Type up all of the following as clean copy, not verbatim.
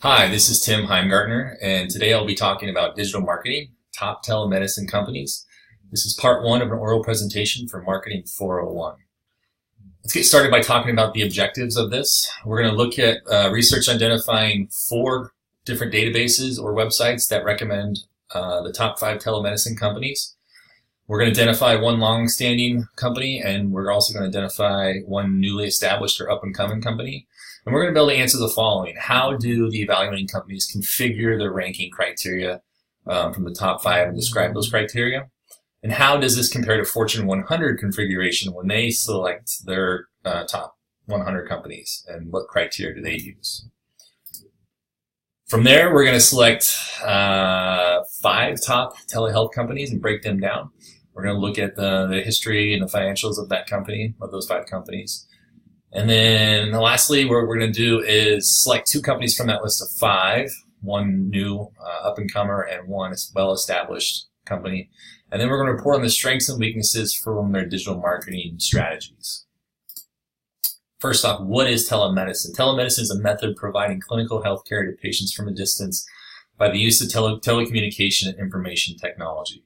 Hi, this is Tim Heimgartner, and today I'll be talking about digital marketing, top telemedicine companies. This is part one of an oral presentation for Marketing 401. Let's get started by talking about the objectives of this. We're going to look at research identifying 4 different databases or websites that recommend the top 5 telemedicine companies. We're going to identify one long-standing company, and we're also going to identify one newly established or up-and-coming company. And we're going to be able to answer the following. How do the evaluating companies configure their ranking criteria from the top 5 and describe those criteria? And how does this compare to Fortune 100 configuration when they select their top 100 companies? And what criteria do they use? From there, we're going to select 5 top telehealth companies and break them down. We're going to look at the history and the financials of that company, of those 5 companies. And then lastly, what we're going to do is select 2 companies from that list of 5, one new up-and-comer and one well-established company. And then we're going to report on the strengths and weaknesses from their digital marketing strategies. First off, what is telemedicine? Telemedicine is a method providing clinical health care to patients from a distance by the use of telecommunication and information technology.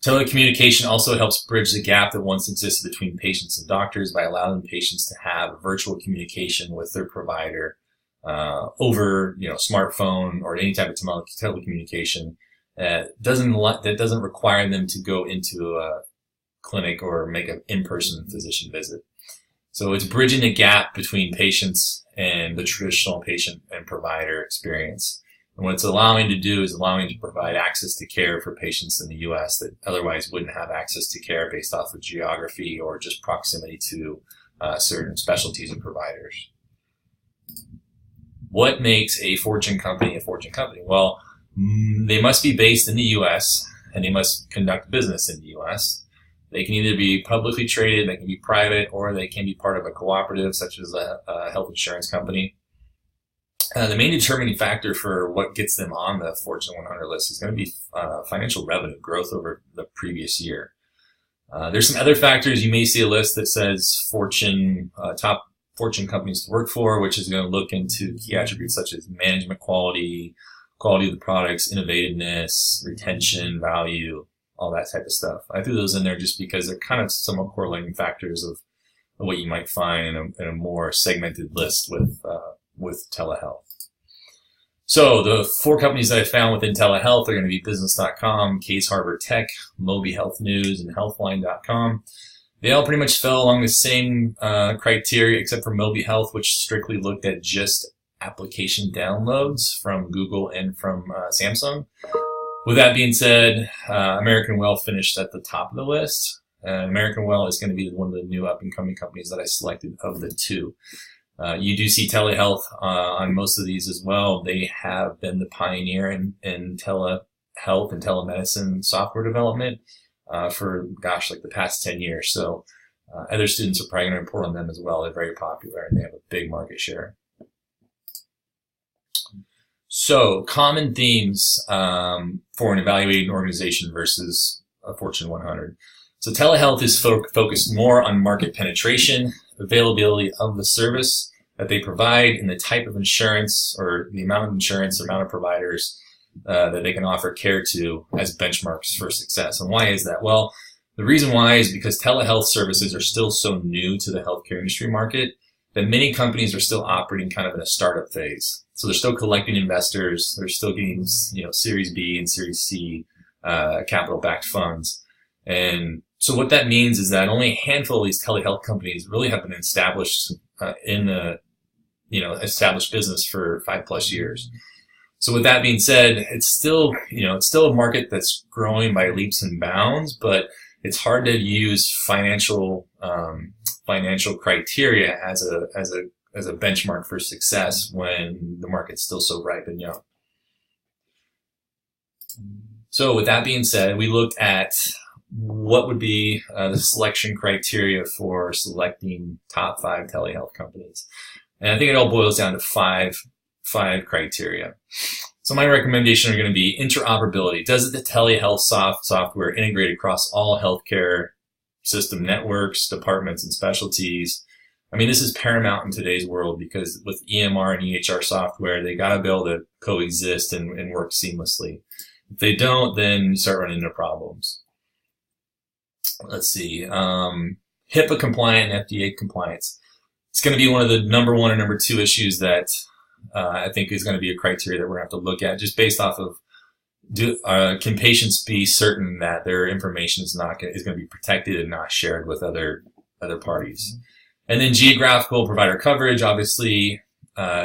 Telecommunication also helps bridge the gap that once existed between patients and doctors by allowing patients to have virtual communication with their provider over, smartphone or any type of telecommunication that doesn't require them to go into a clinic or make an in-person physician visit. So it's bridging the gap between patients and the traditional patient and provider experience. And what it's allowing to do is allowing to provide access to care for patients in the U.S. that otherwise wouldn't have access to care based off of geography or just proximity to certain specialties and providers. What makes a Fortune company a Fortune company? Well, they must be based in the U.S. and they must conduct business in the U.S. They can either be publicly traded, they can be private, or they can be part of a cooperative such as a health insurance company. The main determining factor for what gets them on the Fortune 100 list is going to be financial revenue growth over the previous year. There's some other factors. You may see a list that says top Fortune companies to work for, which is going to look into key attributes such as management quality of the products, innovativeness, retention, value, all that type of stuff. I threw those in there just because they're kind of somewhat correlating factors of what you might find in a more segmented list with telehealth. So the 4 companies that I found within telehealth are going to be Business.com, Case Harbor Tech, Moby Health News, and Healthline.com. They all pretty much fell along the same criteria except for Moby Health, which strictly looked at just application downloads from Google and from Samsung. With that being said, American Well finished at the top of the list. American Well is going to be one of the new up-and-coming companies that I selected of the 2. You do see telehealth on most of these as well. They have been the pioneer in telehealth and telemedicine software development for, like the past 10 years. So other students are probably going to report on them as well. They're very popular and they have a big market share. So common themes for an evaluating organization versus a Fortune 100. So telehealth is focused more on market penetration, availability of the service that they provide, and the type of insurance or the amount of insurance, or amount of providers that they can offer care to as benchmarks for success. And why is that? Well, the reason why is because telehealth services are still so new to the healthcare industry market that many companies are still operating kind of in a startup phase. So they're still collecting investors, they're still getting Series B and Series C capital-backed funds. And so what that means is that only a handful of these telehealth companies really have been established in the established business for 5+ years. So with that being said, it's still a market that's growing by leaps and bounds, but it's hard to use financial criteria as a benchmark for success when the market's still so ripe and young. So with that being said, we looked at what would be the selection criteria for selecting top 5 telehealth companies. And I think it all boils down to five criteria. So my recommendation are going to be interoperability. Does the telehealth software integrate across all healthcare system networks, departments, and specialties? I mean, this is paramount in today's world because with EMR and EHR software, they got to be able to coexist and work seamlessly. If they don't, then you start running into problems. Let's see. HIPAA compliant and FDA compliance. It's going to be one of the number one and number two issues that I think is going to be a criteria that we're going to have to look at just based off of can patients be certain that their information is going to be protected and not shared with other parties. And then geographical provider coverage. Obviously,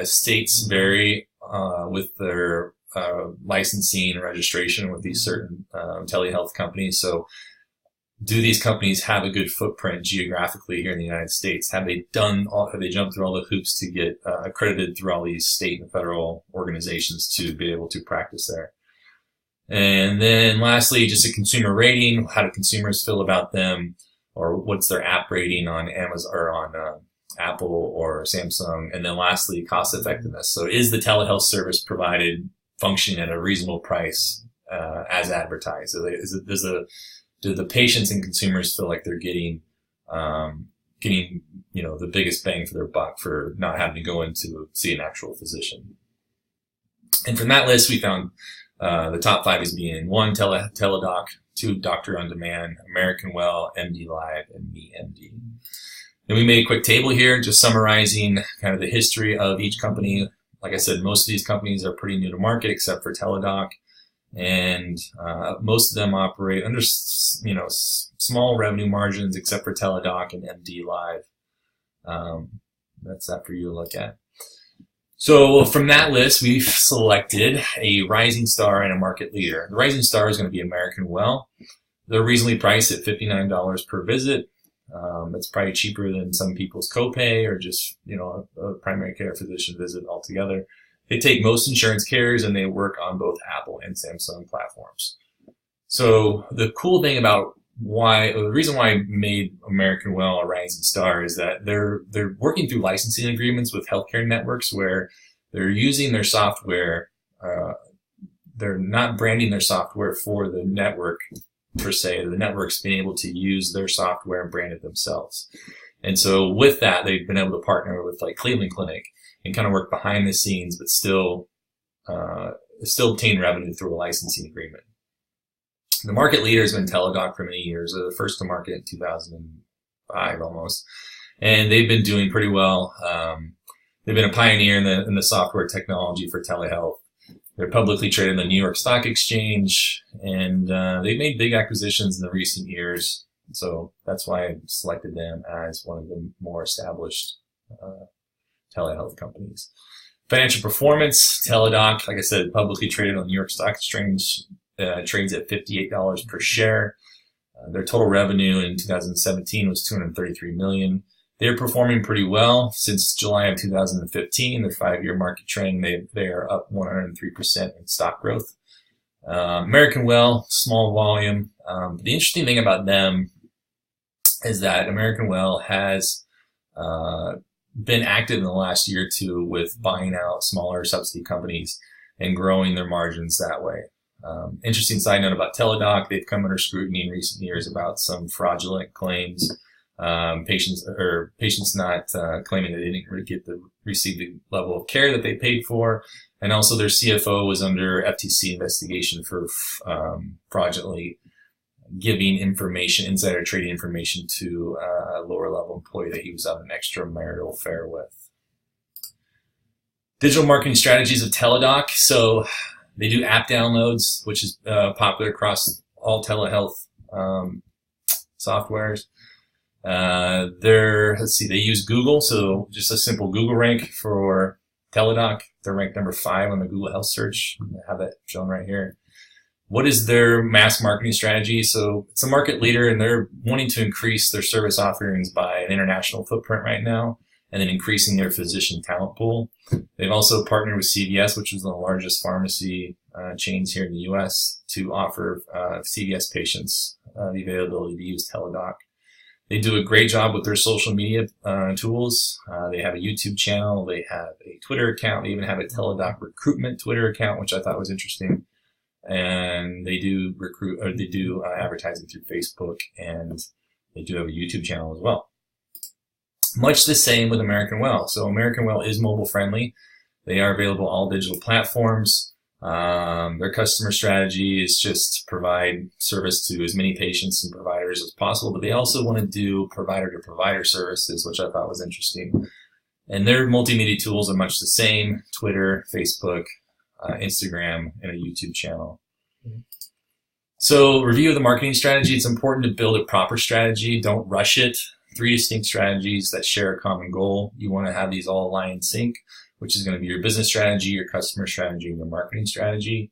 states vary with their licensing and registration with these certain telehealth companies. So do these companies have a good footprint geographically here in the United States? Have they jumped through all the hoops to get accredited through all these state and federal organizations to be able to practice there? And then lastly, just a consumer rating. How do consumers feel about them? Or what's their app rating on Amazon or on Apple or Samsung? And then lastly, cost effectiveness. So is the telehealth service provided functioning at a reasonable price as advertised? Do the patients and consumers feel like they're getting the biggest bang for their buck for not having to go in to see an actual physician? And from that list, we found the top 5 as being 1, Teladoc, 2, Doctor on Demand, American Well, MD Live, and MeMD. And we made a quick table here just summarizing kind of the history of each company. Like I said, most of these companies are pretty new to market except for Teladoc. And most of them operate under, small revenue margins except for Teladoc and MD Live. That's that for you to look at. So from that list, we've selected a rising star and a market leader. The rising star is going to be American Well. They're reasonably priced at $59 per visit. That's probably cheaper than some people's copay or just, a primary care physician visit altogether. They take most insurance carriers and they work on both Apple and Samsung platforms. So the cool thing about the reason why I made American Well a rising star is that they're working through licensing agreements with healthcare networks where they're using their software. They're not branding their software for the network per se. The network's being able to use their software and brand it themselves. And so with that, they've been able to partner with like Cleveland Clinic and kind of work behind the scenes, but still obtain revenue through a licensing agreement. The market leader has been Teladoc for many years. They're the first to market in 2005 almost. And they've been doing pretty well. They've been a pioneer in the software technology for telehealth. They're publicly traded on the New York Stock Exchange, and they've made big acquisitions in the recent years. So that's why I selected them as one of the more established telehealth companies. Financial performance, Teladoc, like I said, publicly traded on the New York Stock Exchange, trades at $58 per share. Their total revenue in 2017 was $233 million. They're performing pretty well since July of 2015. Their 5-year market trend, they are up 103% in stock growth. American Well, small volume. The interesting thing about them is that American Well has been active in the last year or two with buying out smaller subsidy companies and growing their margins that way. Interesting side note about Teladoc, they've come under scrutiny in recent years about some fraudulent claims. Patients not claiming they didn't receive the level of care that they paid for, and also their CFO was under FTC investigation for fraudulently giving insider trading information to a lower level employee that he was on an extramarital affair with. Digital marketing strategies of Teladoc. So they do app downloads, which is popular across all telehealth softwares. They use Google, so just a simple Google rank for Teladoc. They're ranked number 5 on the Google Health Search. I have that shown right here. What is their mass marketing strategy? So it's a market leader, and they're wanting to increase their service offerings by an international footprint right now, and then increasing their physician talent pool. They've also partnered with CVS, which is one of the largest pharmacy chains here in the U.S., to offer CVS patients the availability to use Teladoc. They do a great job with their social media tools. They have a YouTube channel. They have a Twitter account. They even have a Teladoc recruitment Twitter account, which I thought was interesting. And they do advertising through Facebook, and they do have a YouTube channel as well. Much the same with American Well. So American Well is mobile friendly. They are available on all digital platforms. Their customer strategy is just provide service to as many patients and providers as possible, but they also want to do provider-to-provider services, which I thought was interesting. And their multimedia tools are much the same: Twitter, Facebook, Instagram, and a YouTube channel. So, review of the marketing strategy. It's important to build a proper strategy. Don't rush it. 3 distinct strategies that share a common goal. You want to have these all align in sync, which is going to be your business strategy, your customer strategy, and your marketing strategy.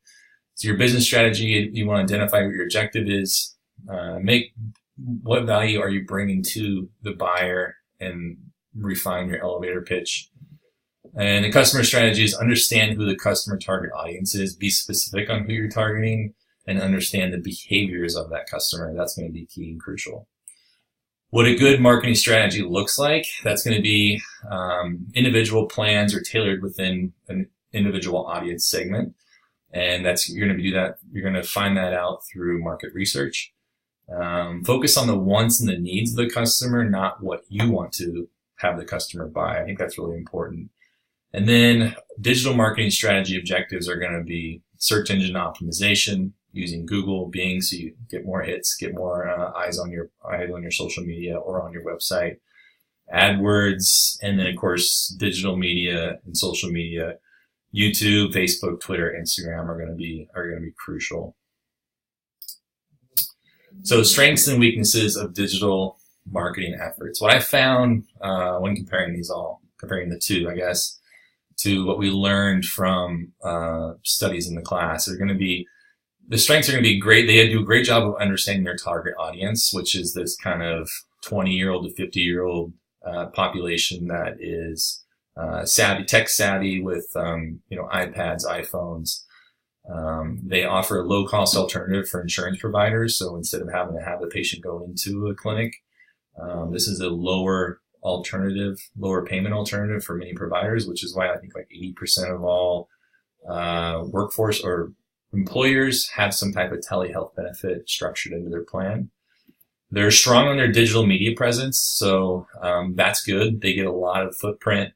So your business strategy, you want to identify what your objective is, what value are you bringing to the buyer, and refine your elevator pitch. And the customer strategy is understand who the customer target audience is, be specific on who you're targeting, and understand the behaviors of that customer. That's going to be key and crucial. What a good marketing strategy looks like, that's going to be individual plans are tailored within an individual audience segment. And you're going to find that out through market research. Focus on the wants and the needs of the customer, not what you want to have the customer buy. I think that's really important. And then digital marketing strategy objectives are going to be search engine optimization, using Google, Bing, so you get more hits, get more eyes on your social media or on your website. AdWords, and then of course digital media and social media, YouTube, Facebook, Twitter, Instagram are going to be crucial. So strengths and weaknesses of digital marketing efforts. What I found when comparing the two, I guess, to what we learned from studies in the class, the strengths are going to be great. They do a great job of understanding their target audience, which is this kind of 20-year-old to 50-year-old population that is tech savvy with iPads, iPhones. They offer a low-cost alternative for insurance providers. So instead of having to have the patient go into a clinic, this is a lower payment alternative for many providers, which is why I think like 80% of all workforce or employers have some type of telehealth benefit structured into their plan. They're strong on their digital media presence, so that's good. They get a lot of footprint.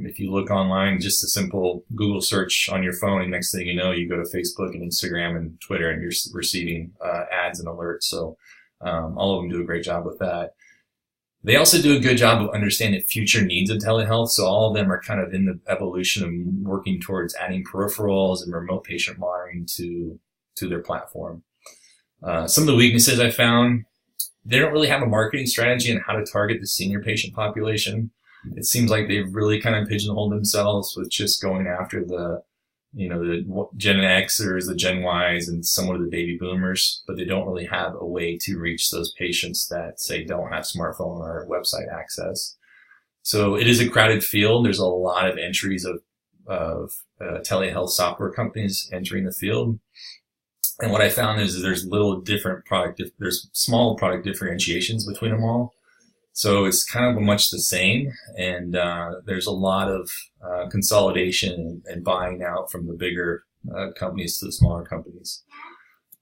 If you look online, just a simple Google search on your phone, and next thing you know, you go to Facebook and Instagram and Twitter, and you're receiving ads and alerts. So all of them do a great job with that. They also do a good job of understanding future needs of telehealth. So all of them are kind of in the evolution of working towards adding peripherals and remote patient monitoring to their platform. Some of the weaknesses I found, they don't really have a marketing strategy on how to target the senior patient population. It seems like they've really kind of pigeonholed themselves with just going after the Gen Xers, the Gen Ys, and somewhat of the baby boomers, but they don't really have a way to reach those patients that, say, don't have smartphone or website access. So it is a crowded field. There's a lot of entries of telehealth software companies entering the field. And what I found is there's there's small product differentiations between them all. So it's kind of much the same, and there's a lot of consolidation and buying out from the bigger companies to the smaller companies.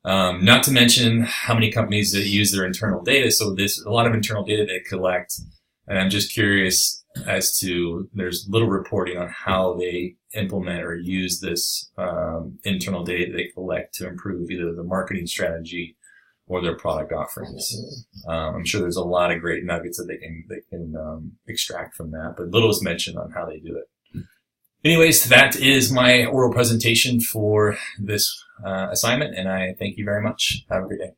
Not to mention how many companies that use their internal data. So there's a lot of internal data they collect, and I'm just curious as to, there's little reporting on how they implement or use this internal data they collect to improve either the marketing strategy or their product offerings. I'm sure there's a lot of great nuggets that they can extract from that, but little is mentioned on how they do it. Anyways, that is my oral presentation for this assignment, and I thank you very much. Have a great day.